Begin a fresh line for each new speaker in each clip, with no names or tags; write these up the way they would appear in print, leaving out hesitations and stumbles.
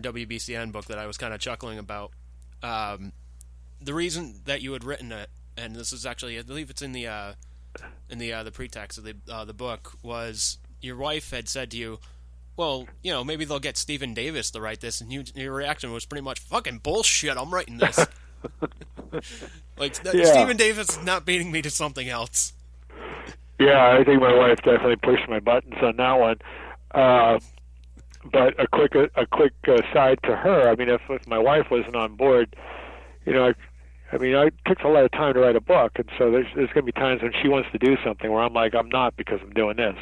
WBCN book that I was kind of chuckling about. The reason that you had written it, and this is actually, I believe it's in the pretext of the book, was your wife had said to you, well, maybe they'll get Stephen Davis to write this, and your reaction was pretty much, fucking bullshit, I'm writing this. Stephen Davis is not beating me to something else.
Yeah, I think my wife definitely pushed my buttons on that one. But a quick aside to her, I mean, if my wife wasn't on board, it takes a lot of time to write a book, and so there's going to be times when she wants to do something where I'm like, I'm not, because I'm doing this.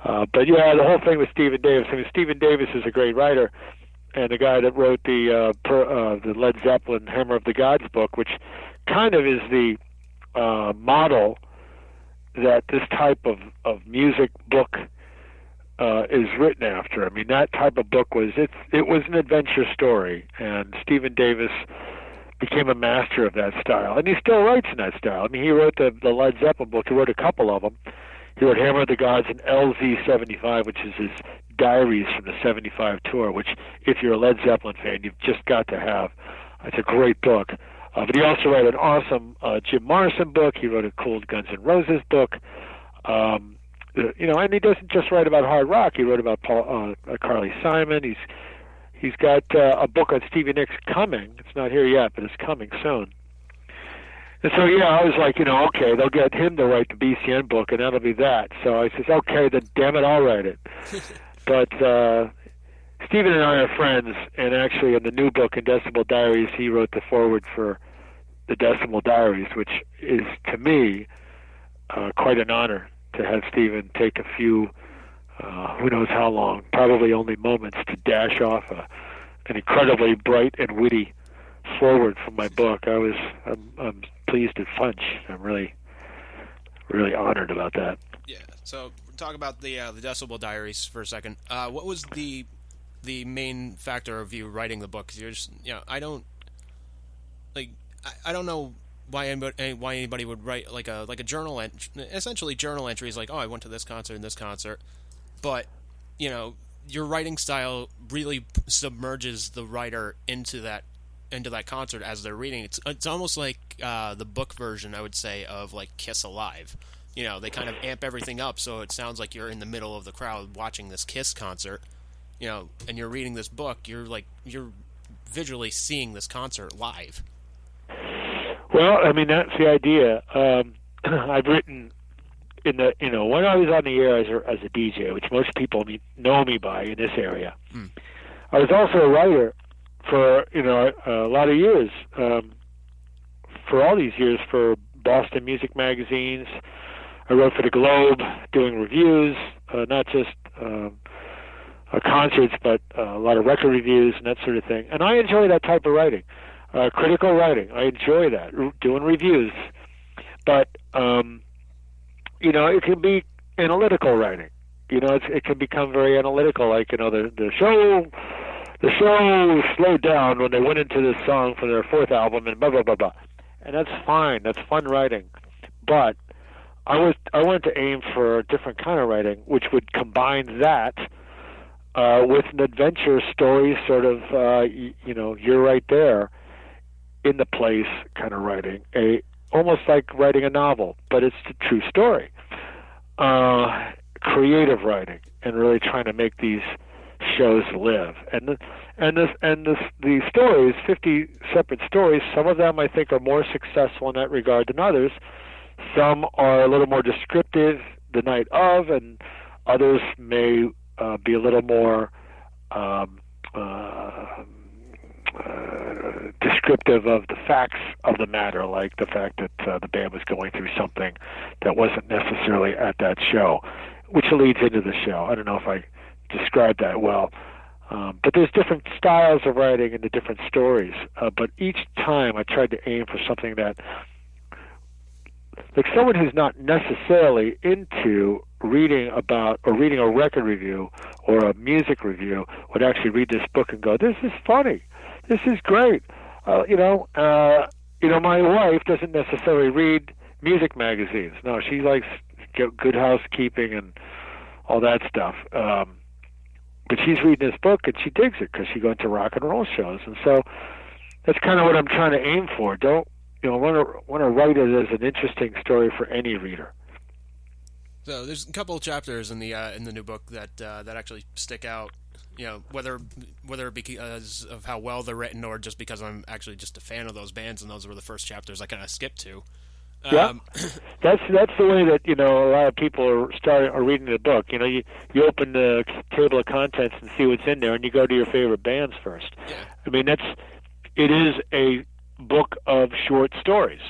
But yeah, the whole thing with Stephen Davis. I mean, Stephen Davis is a great writer, and the guy that wrote the Led Zeppelin Hammer of the Gods book, which kind of is the model that this type of music book is written after. I mean, that type of book was an adventure story, and Stephen Davis became a master of that style, and he still writes in that style. I mean, he wrote the Led Zeppelin book. He wrote a couple of them. He wrote Hammer of the Gods and LZ75, which is his diaries from the 75 tour, which, if you're a Led Zeppelin fan, you've just got to have. It's a great book. But he also wrote an awesome Jim Morrison book. He wrote a cool Guns N' Roses book. And he doesn't just write about hard rock. He wrote about Carly Simon. He's got a book on Stevie Nicks coming. It's not here yet, but it's coming soon. And so, yeah, I was like, okay, they'll get him to write the BCN book, and that'll be that. So I says, okay, then damn it, I'll write it. But Stephen and I are friends, and actually in the new book, in Decibel Diaries, he wrote the foreword for the Decibel Diaries, which is, to me, quite an honor to have Stephen take a few, who knows how long, probably only moments, to dash off an incredibly bright and witty forward from my book. I'm pleased at Funch. I'm really, really honored about that.
Yeah. So talk about the Decibel Diaries for a second. What was the main factor of you writing the book? 'Cause you're just, I don't know why anybody would write like a journal essentially journal entries like, oh, I went to this concert and this concert, but your writing style really submerges the writer into that concert as they're reading. It's almost like the book version, I would say, of like Kiss Alive. They kind of amp everything up so it sounds like you're in the middle of the crowd watching this Kiss concert, and you're reading this book. You're visually seeing this concert live.
Well, I mean, that's the idea. I've written in the when I was on the air as a DJ, which most people know me by in this area. I was also a writer for a lot of years, for all these years, for Boston music magazines. I wrote for the Globe, doing reviews, not just concerts, but a lot of record reviews and that sort of thing. And I enjoy that type of writing, critical writing. I enjoy that, doing reviews. But it can be analytical writing. It can become very analytical, like the show. The show slowed down when they went into this song for their fourth album, and blah blah blah blah, and that's fine. That's fun writing, but I wanted to aim for a different kind of writing, which would combine that with an adventure story, sort of you're right there in the place kind of writing, almost like writing a novel, but it's a true story. Creative writing, and really trying to make these shows live, and the stories, 50 separate stories. Some of them I think are more successful in that regard than others. Some are a little more descriptive the night of, and others may be a little more descriptive of the facts of the matter, like the fact that the band was going through something that wasn't necessarily at that show, which leads into the show. I don't know if I described that well. But there's different styles of writing and the different stories. But each time I tried to aim for something that, like someone who's not necessarily into reading about or reading a record review or a music review would actually read this book and go, this is funny. This is great. My wife doesn't necessarily read music magazines. No, she likes Good Housekeeping and all that stuff. but she's reading this book and she digs it because she goes to rock and roll shows, and so that's kind of what I'm trying to aim for. Don't want to write it as an interesting story for any reader.
So there's a couple of chapters in the new book that actually stick out. Whether because of how well they're written or just because I'm actually just a fan of those bands, and those were the first chapters I kind of skipped to.
Yeah, that's the way that a lot of people are reading the book. You open the table of contents and see what's in there, and you go to your favorite bands first.
Yeah.
I mean, it is a book of short stories.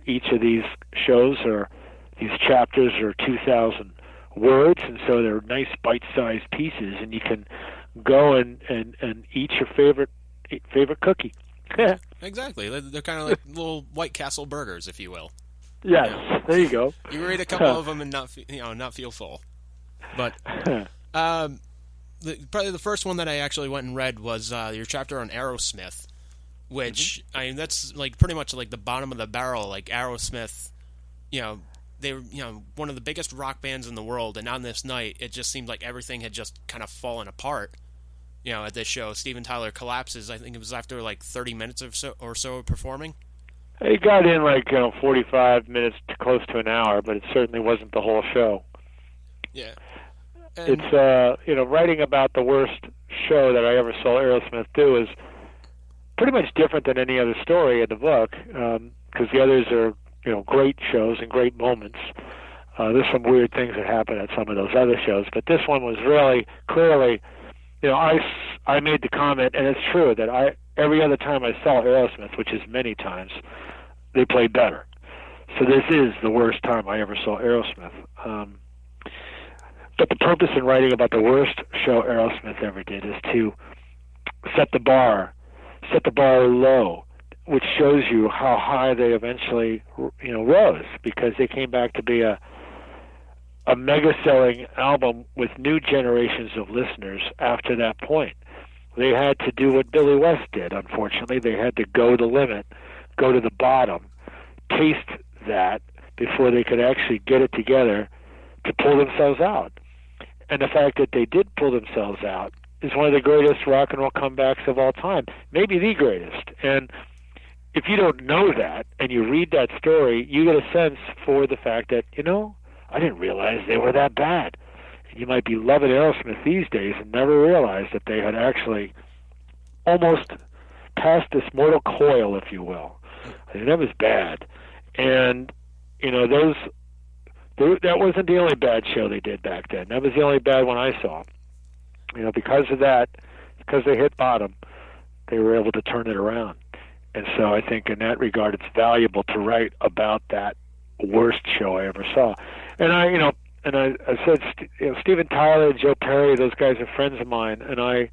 Each of these shows these chapters are 2,000 words, and so they're nice bite-sized pieces, and you can go and eat your favorite cookie.
Exactly. They're kind of like little White Castle burgers, if you will.
Yes, there you go.
You read a couple of them and not feel full. But probably the first one that I actually went and read was your chapter on Aerosmith, which that's like pretty much like the bottom of the barrel. Like Aerosmith, they were one of the biggest rock bands in the world, and on this night, it just seemed like everything had just kind of fallen apart. At this show, Steven Tyler collapses. I think it was after like 30 minutes or so of performing.
He got in like 45 minutes to close to an hour, but it certainly wasn't the whole show.
Yeah,
it's writing about the worst show that I ever saw Aerosmith do is pretty much different than any other story in the book, because the others are great shows and great moments. There's some weird things that happen at some of those other shows, but this one was really clearly. I made the comment, and it's true, that every other time I saw Aerosmith, which is many times, they played better. So this is the worst time I ever saw Aerosmith. But the purpose in writing about the worst show Aerosmith ever did is to set the bar low, which shows you how high they eventually rose, because they came back to be a mega-selling album with new generations of listeners after that point. They had to do what Billy West did, unfortunately. They had to go the limit, go to the bottom, taste that before they could actually get it together to pull themselves out. And the fact that they did pull themselves out is one of the greatest rock and roll comebacks of all time, maybe the greatest. And if you don't know that and you read that story, you get a sense for the fact that, I didn't realize they were that bad. And you might be loving Aerosmith these days and never realize that they had actually almost passed this mortal coil, if you will. And that was bad. And, that wasn't the only bad show they did back then. That was the only bad one I saw. Because of that, because they hit bottom, they were able to turn it around. And so I think in that regard, it's valuable to write about that worst show I ever saw. And I said, Steven Tyler, Joe Perry, those guys are friends of mine, and I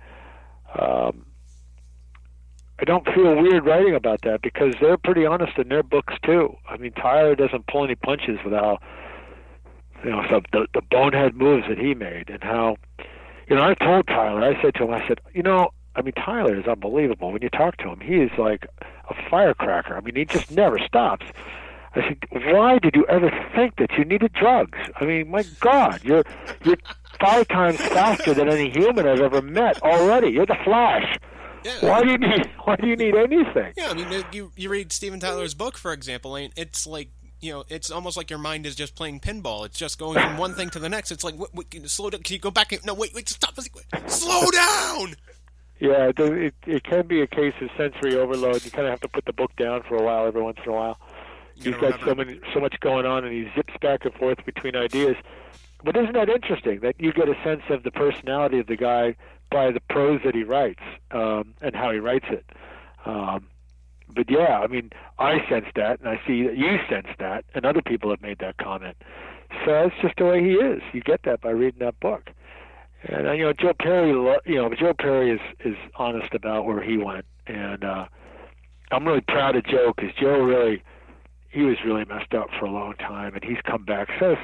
don't feel weird writing about that because they're pretty honest in their books too. I mean, Tyler doesn't pull any punches with how, so the bonehead moves that he made, and how, I told Tyler, I said to him, Tyler is unbelievable. When you talk to him, he is like a firecracker. I mean, he just never stops. I said, why did you ever think that you needed drugs? I mean, my God, you're 5 times faster than any human I've ever met already. You're the Flash.
Yeah.
Why do you need anything?
Yeah, I mean, you read Steven Tyler's book, for example, and it's like, it's almost like your mind is just playing pinball. It's just going from one thing to the next. It's like, slow down. Can you go back? No, wait, stop. Slow down!
Yeah, it can be a case of sensory overload. You kind of have to put the book down for a while every once in a while. He's got so much going on, and he zips back and forth between ideas. But isn't that interesting that you get a sense of the personality of the guy by the prose that he writes and how he writes it? But yeah, I mean, I sense that, and I see that you sense that, and other people have made that comment. So that's just the way he is. You get that by reading that book. And Joe Perry is honest about where he went, and I'm really proud of Joe because Joe he was really messed up for a long time, and he's come back so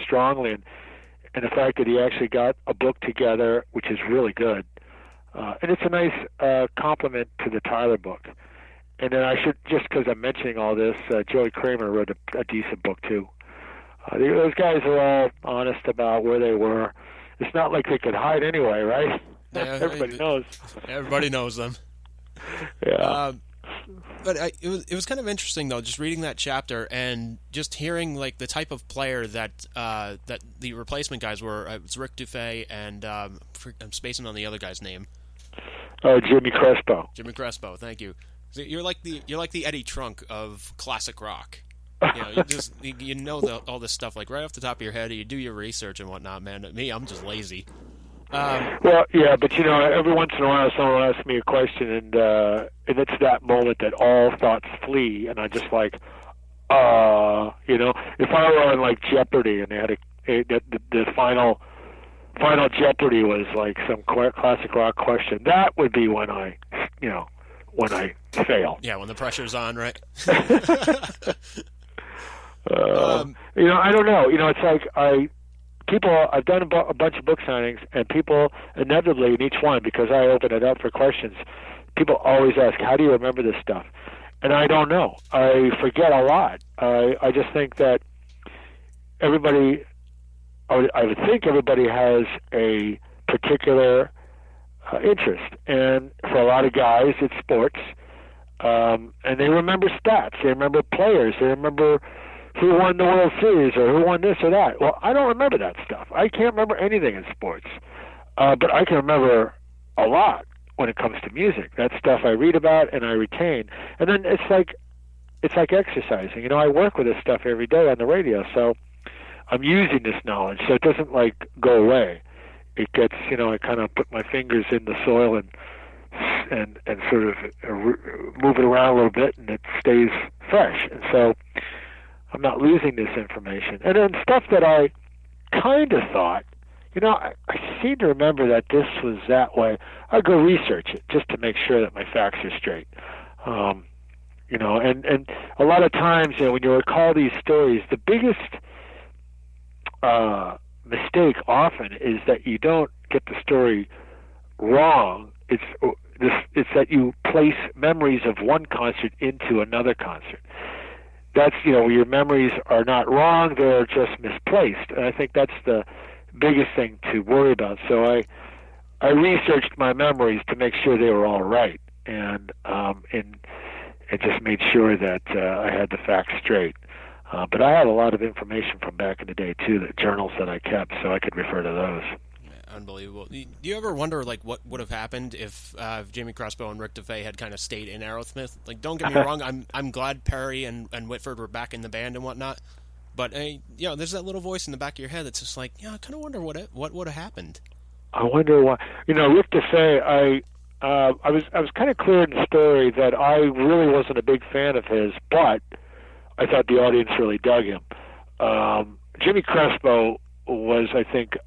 strongly, and the fact that he actually got a book together, which is really good, and it's a nice compliment to the Tyler book. And then I should, just because I'm mentioning all this, Joey Kramer wrote a decent book too. Those guys are all honest about where they were, it's not like they could hide anyway, right?
Yeah,
Everybody knows.
Everybody knows them.
Yeah.
But it was kind of interesting though, just reading that chapter and just hearing like the type of player that that the replacement guys were. It's Rick Dufay and I'm spacing on the other guy's name.
Oh, Jimmy Crespo.
Jimmy Crespo, thank you. So you're like the Eddie Trunk of classic rock. You know all this stuff like right off the top of your head. You do your research and whatnot, man. Me, I'm just lazy.
Well, yeah, but every once in a while someone will ask me a question, and it's that moment that all thoughts flee, and I just like, if I were on like Jeopardy and they had the final Jeopardy was like some classic rock question, that would be when I fail.
Yeah, when the pressure's on, right?
I don't know. It's like I've done a bunch of book signings, and people inevitably in each one, because I open it up for questions, people always ask, how do you remember this stuff? And I don't know. I forget a lot. I just think that everybody, I would think everybody has a particular interest. And for a lot of guys, it's sports. And they remember stats. They remember players. They remember who won the World Series or who won this or that. Well, I don't remember that stuff. I can't remember anything in sports. But I can remember a lot when it comes to music. That's stuff I read about and I retain. And then it's like exercising. I work with this stuff every day on the radio, so I'm using this knowledge, so it doesn't like go away. It gets, I kind of put my fingers in the soil and sort of move it around a little bit, and it stays fresh. And so I'm not losing this information. And then stuff that I kind of thought, I seem to remember that this was that way. I go research it just to make sure that my facts are straight. And a lot of times, when you recall these stories, the biggest mistake often is that you don't get the story wrong. It's that you place memories of one concert into another concert. That's, your memories are not wrong, they're just misplaced. And I think that's the biggest thing to worry about. So I researched my memories to make sure they were all right, and just made sure that I had the facts straight. But I had a lot of information from back in the day too, the journals that I kept, so I could refer to those.
Unbelievable. Do you ever wonder what would have happened if Jamie Crespo and Rick Dufay had kind of stayed in Aerosmith? Like, don't get me wrong, I'm glad Perry and Whitford were back in the band and whatnot, but there's that little voice in the back of your head that's just like, I kind of wonder what would have happened.
I wonder why. Rick Dufay, I was kind of clear in the story that I really wasn't a big fan of his, but I thought the audience really dug him. Jimmy Crespo was, I think,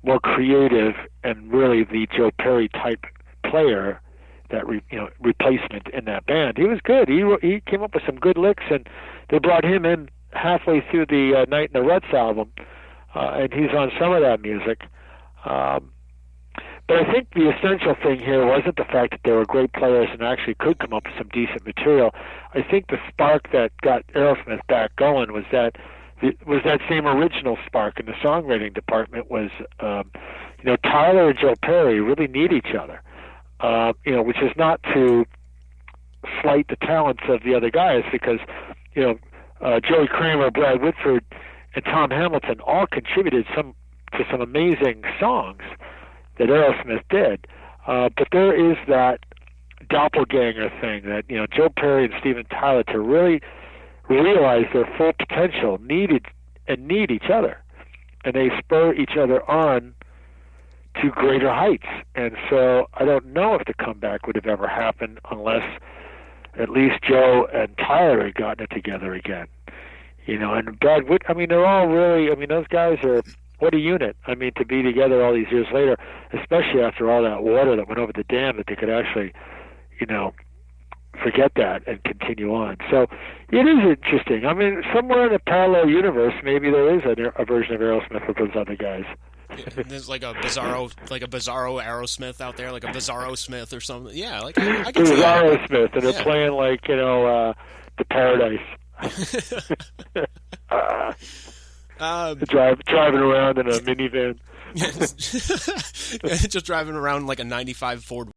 more creative and really the Joe Perry type player, that replacement in that band. He was good. He came up with some good licks, and they brought him in halfway through the Night in the Ruts album, and he's on some of that music. But I think the essential thing here wasn't the fact that they were great players and actually could come up with some decent material. I think the spark that got Aerosmith back going was that same original spark in the songwriting department. Was Tyler and Joe Perry really need each other, which is not to slight the talents of the other guys, because Joey Kramer, Brad Whitford, and Tom Hamilton all contributed to some amazing songs that Aerosmith did, but there is that doppelganger thing that Joe Perry and Steven Tyler, to really realize their full potential, need each other, and they spur each other on to greater heights. And so I don't know if the comeback would have ever happened unless at least Joe and Tyler had gotten it together again. And Brad Whit, they're all really, those guys are, what a unit. To be together all these years later, especially after all that water that went over the dam, that they could actually, forget that and continue on. So it is interesting. Somewhere in a parallel universe, maybe there is a version of Aerosmith with those other guys.
There's like a bizarro Aerosmith out there, like a Bizarro Smith or something. Yeah, like I can see
Bizarro Smith, and they're playing the Paradise. Driving around in a minivan.
Just driving around like a 95 Ford